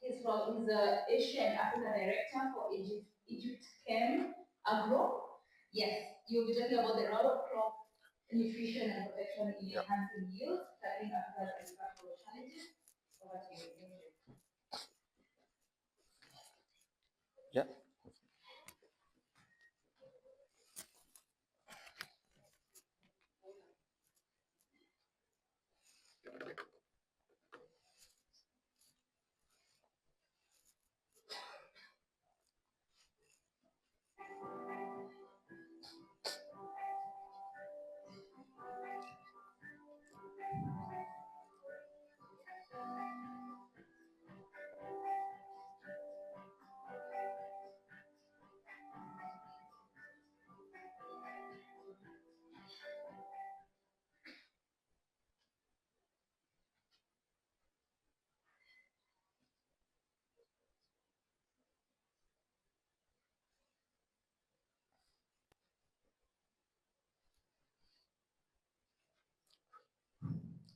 He's the Asian Africa Director for Egyptchem Agro. Yes, you'll be talking about the role of crop nutrition and protection in enhancing yields, tackling Africa's agricultural challenges. Over to you. Yeah.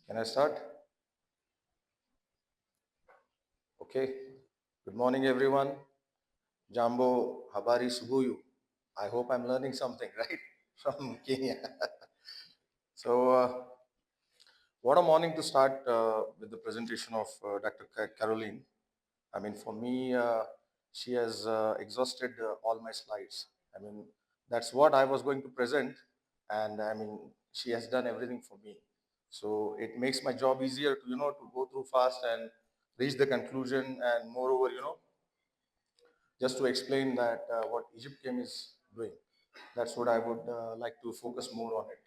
Can I start? Okay. Good morning, everyone. Jambo, habari subuyu. I hope I'm learning something, right? From Kenya. So, what a morning to start with the presentation of Dr. Caroline. I mean, for me, she has exhausted all my slides. I mean, that's what I was going to present. And I mean, she has done everything for me. So it makes my job easier to, to go through fast and reach the conclusion. And moreover, just to explain that what Egyptchem is doing. That's what I would like to focus more on it.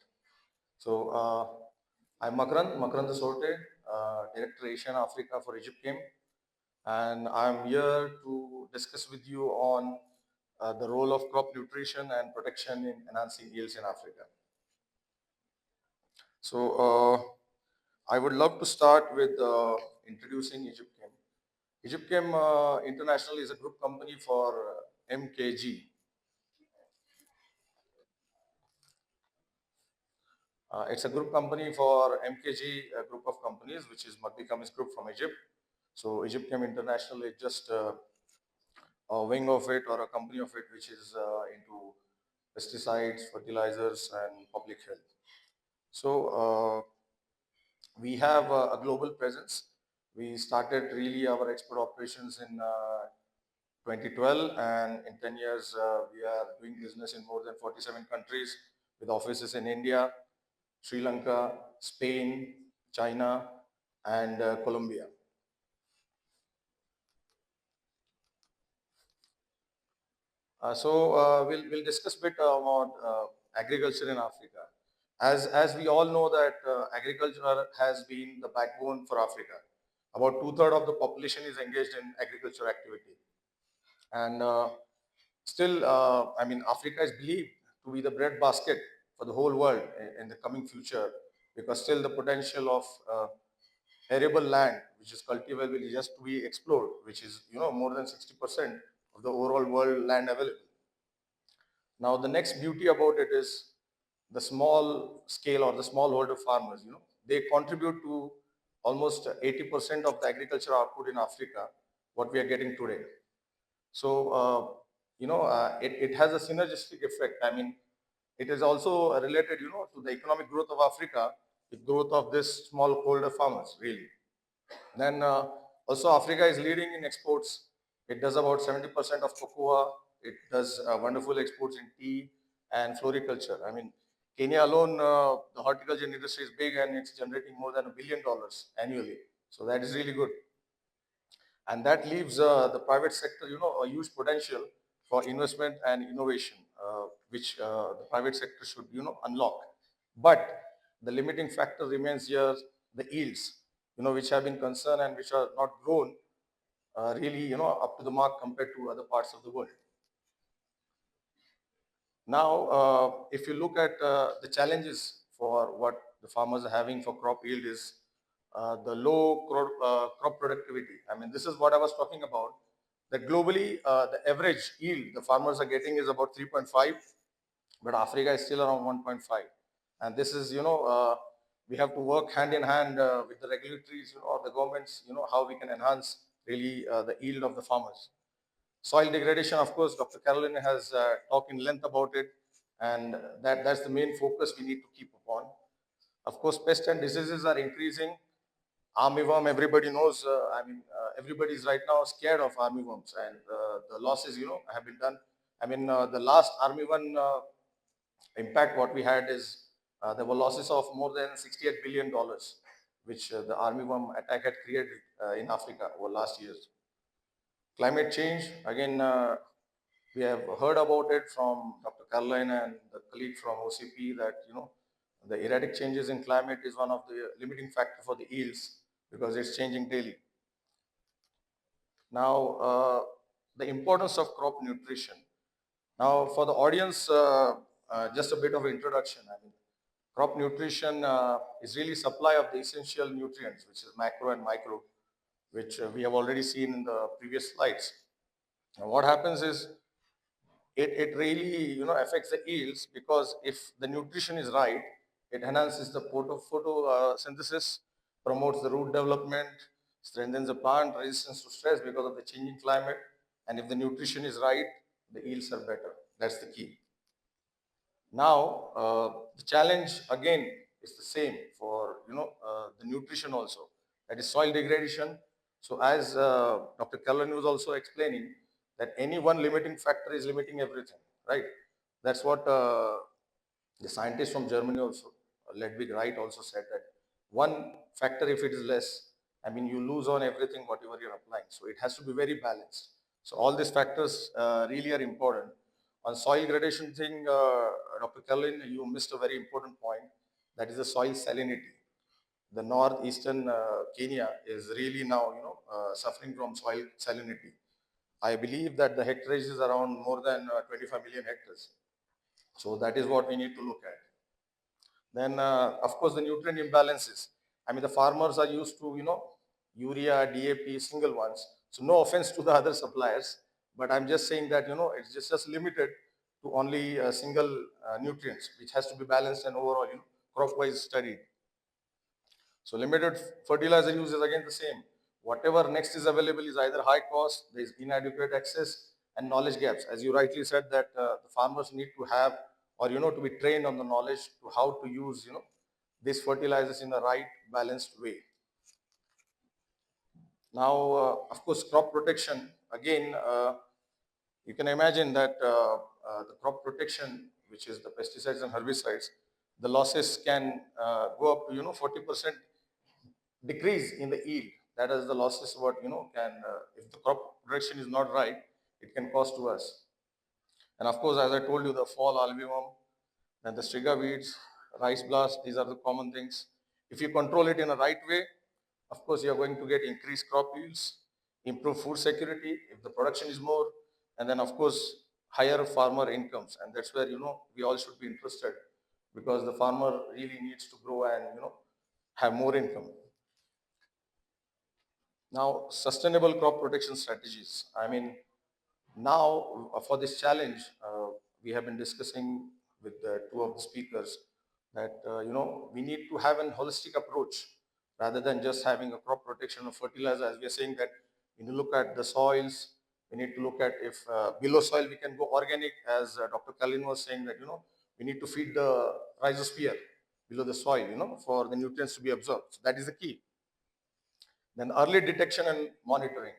So I'm Makrand Sorte, Director Asian Africa for Egyptchem, and I'm here to discuss with you on the role of crop nutrition and protection in enhancing yields in Africa. So I would love to start with introducing Egyptchem. Egyptchem International is a group company for MKG. It's a group company for MKG, a group of companies, which is Madhi Kamis Group from Egypt. So Egyptchem International is just a wing of it or a company of it, which is into pesticides, fertilizers, and public health. So we have a global presence. We started really our export operations in 2012, and in 10 years, we are doing business in more than 47 countries with offices in India, Sri Lanka, Spain, China, and Colombia. So we'll discuss a bit about agriculture in Africa. As we all know that agriculture has been the backbone for Africa. About two-thirds of the population is engaged in agriculture activity. And still, I mean, Africa is believed to be the breadbasket for the whole world in the coming future, because still the potential of arable land, which is cultivable, is just to be explored, which is, more than 60% of the overall world land available. Now, the next beauty about it is the small scale or the smallholder farmers, they contribute to almost 80% of the agriculture output in Africa, what we are getting today. So, it has a synergistic effect. I mean, it is also related, to the economic growth of Africa, the growth of this smallholder farmers, really. Then also Africa is leading in exports. It does about 70% of cocoa. It does wonderful exports in tea and floriculture. I mean, Kenya alone, the horticulture industry is big and it's generating more than $1 billion annually. So that is really good. And that leaves the private sector, a huge potential for investment and innovation, which the private sector should, unlock. But the limiting factor remains here the yields, which have been concerned and which are not grown really, up to the mark compared to other parts of the world. Now, if you look at the challenges for what the farmers are having for crop yield is the low crop productivity. I mean, this is what I was talking about. That globally, the average yield the farmers are getting is about 3.5, but Africa is still around 1.5. And this is, we have to work hand in hand with the regulatories, or the governments, how we can enhance really the yield of the farmers. Soil degradation, of course, Dr. Caroline has talked in length about it, and that's the main focus we need to keep upon. Of course, pests and diseases are increasing. Armyworm, everybody knows. Everybody is right now scared of armyworms, and the losses, have been done. The last armyworm impact what we had is there were losses of more than $68 billion, which the armyworm attack had created in Africa over last years. Climate change, again, we have heard about it from Dr. Caroline and the colleague from OCP that, the erratic changes in climate is one of the limiting factor for the yields because it's changing daily. Now, the importance of crop nutrition. Now, for the audience, just a bit of introduction. Crop nutrition is really supply of the essential nutrients, which is macro and micro, which we have already seen in the previous slides. Now, what happens is it really affects the yields because if the nutrition is right, it enhances the photosynthesis, promotes the root development, strengthens the plant resistance to stress because of the changing climate, and if the nutrition is right, the yields are better. That's the key. Now, the challenge again is the same for the nutrition also. That is soil degradation. So as Dr. Kallan was also explaining, that any one limiting factor is limiting everything, right? That's what the scientist from Germany also, Ludwig Wright also said that one factor, if it is less, you lose on everything, whatever you're applying. So it has to be very balanced. So all these factors really are important. On soil gradation thing, Dr. Caroline, you missed a very important point. That is the soil salinity. The northeastern Kenya is really now, suffering from soil salinity. I believe that the hectareage is around more than 25 million hectares. So that is what we need to look at. Then, of course, the nutrient imbalances. The farmers are used to, urea, DAP, single ones. So no offense to the other suppliers, but I'm just saying that, it's just limited to only single nutrients, which has to be balanced and overall, crop-wise studied. So limited fertilizer use is again the same. Whatever next is available is either high cost, there is inadequate access, and knowledge gaps. As you rightly said that the farmers need to have, or to be trained on the knowledge to how to use these fertilizers in the right balanced way. Now, of course, crop protection again. You can imagine that the crop protection, which is the pesticides and herbicides, the losses can go up to 40% decrease in the yield. That is the losses what can if the crop protection is not right, it can cost to us. And of course, as I told you, the fall albumin and the striga weeds, rice blast, these are the common things. If you control it in a right way, of course, you are going to get increased crop yields, improve food security if the production is more, and then of course higher farmer incomes. And that's where we all should be interested because the farmer really needs to grow and have more income. Now, sustainable crop protection strategies. Now for this challenge, we have been discussing with the two of the speakers that we need to have an holistic approach rather than just having a crop protection or fertilizer. As we are saying that when you look at the soils, we need to look at if below soil we can go organic, as Dr. Kalin was saying that we need to feed the rhizosphere below the soil, for the nutrients to be absorbed. So that is the key. Then early detection and monitoring.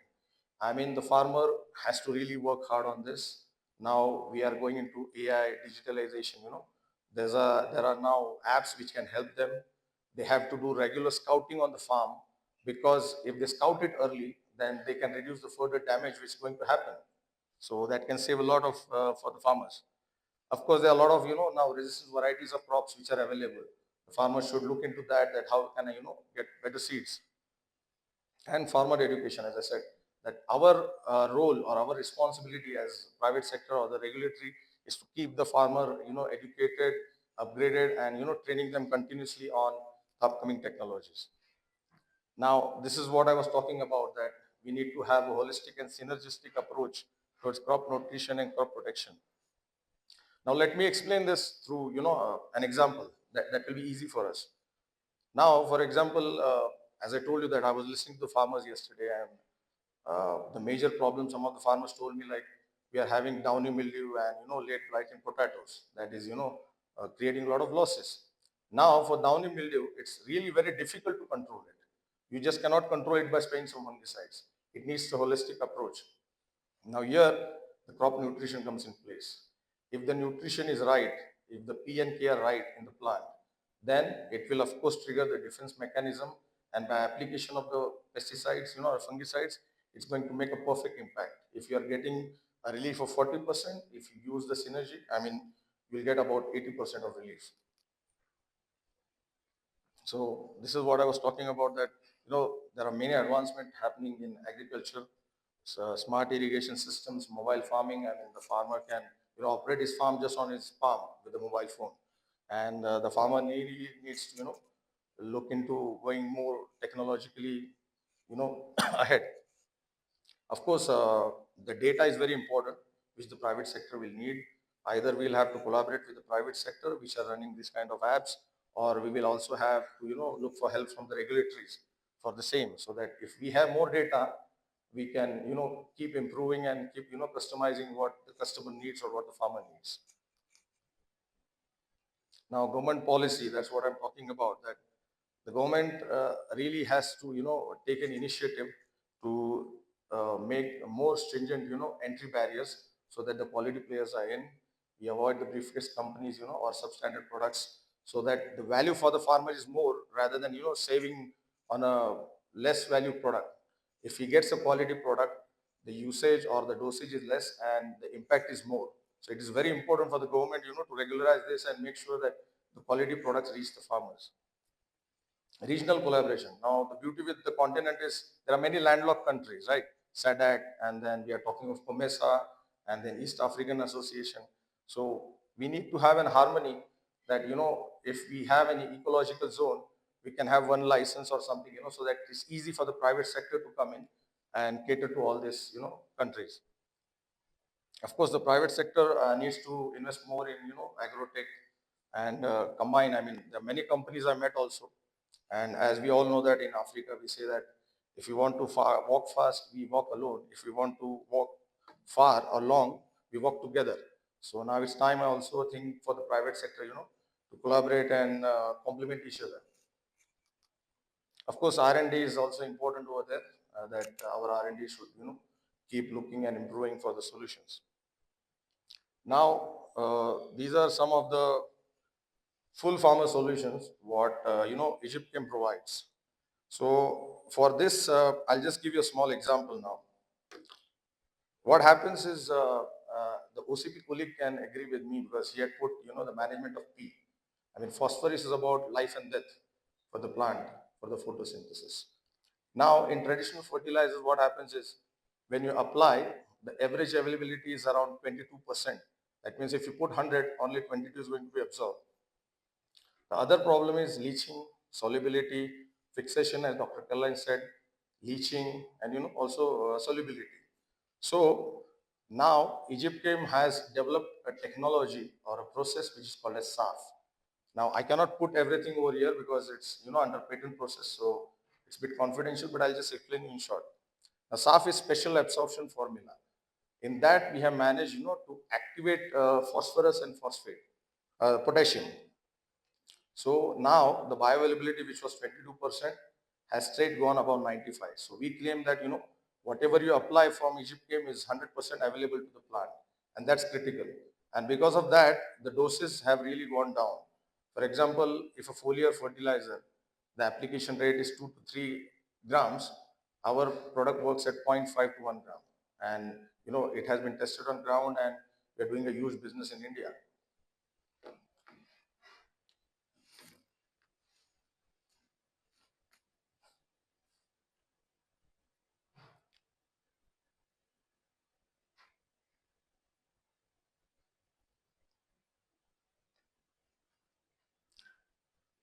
The farmer has to really work hard on this. Now we are going into AI digitalization, there are now apps which can help them. They have to do regular scouting on the farm because if they scout it early, then they can reduce the further damage which is going to happen. So that can save a lot of for the farmers. Of course, there are a lot of, now resistant varieties of crops which are available. The farmers should look into that how can I, get better seeds. And farmer education, as I said, that our role or our responsibility as private sector or the regulatory is to keep the farmer, educated, upgraded, and training them continuously on upcoming technologies. Now, this is what I was talking about, that we need to have a holistic and synergistic approach towards crop nutrition and crop protection. Now, let me explain this through, an example that will be easy for us. Now, for example, as I told you that I was listening to the farmers yesterday, and the major problem some of the farmers told me, like, we are having downy mildew and late blight in potatoes. That is creating a lot of losses. Now, for downy mildew, it's really very difficult to control it. You just cannot control it by spraying some fungicides. It needs a holistic approach. Now here, the crop nutrition comes in place. If the nutrition is right, if the P and K are right in the plant, then it will of course trigger the defense mechanism, and by application of the pesticides, or fungicides, it's going to make a perfect impact. If you are getting a relief of 40%, if you use the synergy, I mean, you'll get about 80% of relief. So this is what I was talking about, that there are many advancements happening in agriculture. So smart irrigation systems, mobile farming. I mean, the farmer can operate his farm just on his palm with a mobile phone, and the farmer needs to look into going more technologically ahead. Of course, the data is very important, which the private sector will need. Either we'll have to collaborate with the private sector, which are running this kind of apps, or we will also have to, look for help from the regulatories for the same. So that if we have more data, we can, keep improving and keep, customizing what the customer needs or what the farmer needs. Now, government policy, that's what I'm talking about. That the government really has to take an initiative to make more stringent entry barriers, so that the quality players are in. We avoid the briefcase companies or substandard products, so that the value for the farmer is more, rather than saving on a less value product. If he gets a quality product, the usage or the dosage is less and the impact is more. So it is very important for the government to regularize this and make sure that the quality products reach the farmers. Regional collaboration. Now, the beauty with the continent is there are many landlocked countries, right? SADC, and then we are talking of COMESA, and then East African Association. So we need to have an harmony that, if we have any ecological zone, we can have one license or something, so that it's easy for the private sector to come in and cater to all these, countries. Of course, the private sector needs to invest more in, agrotech and combine. I mean, there are many companies I met also. And as we all know that in Africa, we say that if we want to walk fast, we walk alone. If we want to walk far or long, we walk together. So now it's time, I also think, for the private sector, to collaborate and complement each other. Of course, R&D is also important over there, that our R&D should, keep looking and improving for the solutions. Now, these are some of the full farmer solutions what Egyptchem provides. So for this, I'll just give you a small example now. What happens is the OCP colleague can agree with me, because he had put the management of P. I mean, phosphorus is about life and death for the plant, for the photosynthesis. Now, in traditional fertilizers, what happens is when you apply, the average availability is around 22%. That means if you put 100, only 22 is going to be absorbed. The other problem is leaching, solubility, fixation, as Dr. Kallan said, leaching, and also solubility. So now Egyptchem has developed a technology or a process which is called as SAF. Now I cannot put everything over here because it's under patent process, so it's a bit confidential, but I'll just explain in short. Now SAF is special absorption formula. In that we have managed to activate phosphorus and phosphate, potassium. So now the bioavailability, which was 22%, has straight gone above 95. So we claim that whatever you apply from Egyptchem is 100% available to the plant, and that's critical. And because of that, the doses have really gone down. For example, if a foliar fertilizer, the application rate is 2 to 3 grams, our product works at 0.5 to 1 gram. And it has been tested on ground, and we're doing a huge business in India.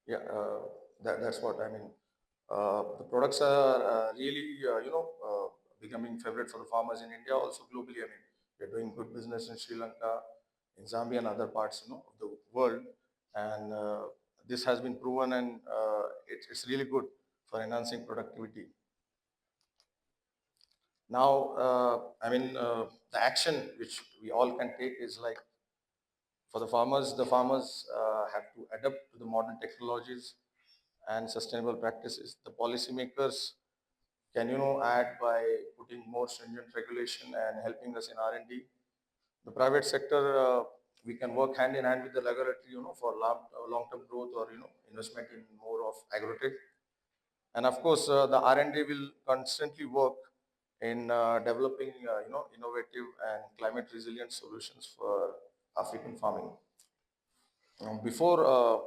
Yeah, that's what I mean. The products are really, becoming favorite for the farmers in India, also globally. I mean, we're doing good business in Sri Lanka, in Zambia, and other parts, of the world. And this has been proven, and it's really good for enhancing productivity. Now, the action which we all can take is like, for the farmers have to adapt to the modern technologies and sustainable practices. The policymakers can, add by putting more stringent regulation and helping us in R&D. The private sector, we can work hand in hand with the regulatory, for long-term growth, or, investment in more of agrotech. And of course, the R&D will constantly work in developing, innovative and climate resilient solutions for African farming. Before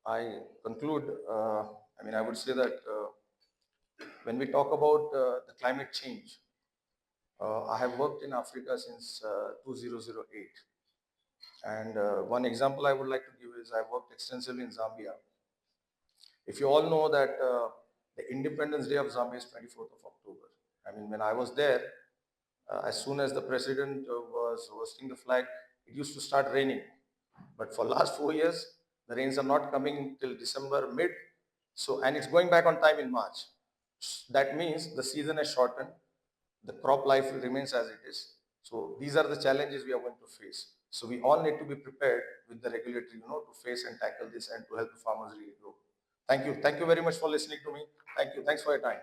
I conclude, I would say that when we talk about the climate change, I have worked in Africa since 2008. And one example I would like to give is I worked extensively in Zambia. If you all know that the Independence Day of Zambia is 24th of October. When I was there, as soon as the president was hoisting the flag, it used to start raining. But for last 4 years, the rains are not coming till December mid. So, and it's going back on time in March. That means the season has shortened. The crop life remains as it is. So these are the challenges we are going to face. So we all need to be prepared with the regulatory, to face and tackle this and to help the farmers really grow. Thank you. Thank you very much for listening to me. Thank you. Thanks for your time.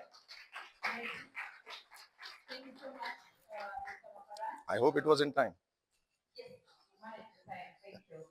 Thank you so much, Mr. Makara. I hope it was in time. Yes, you managed to say thank you.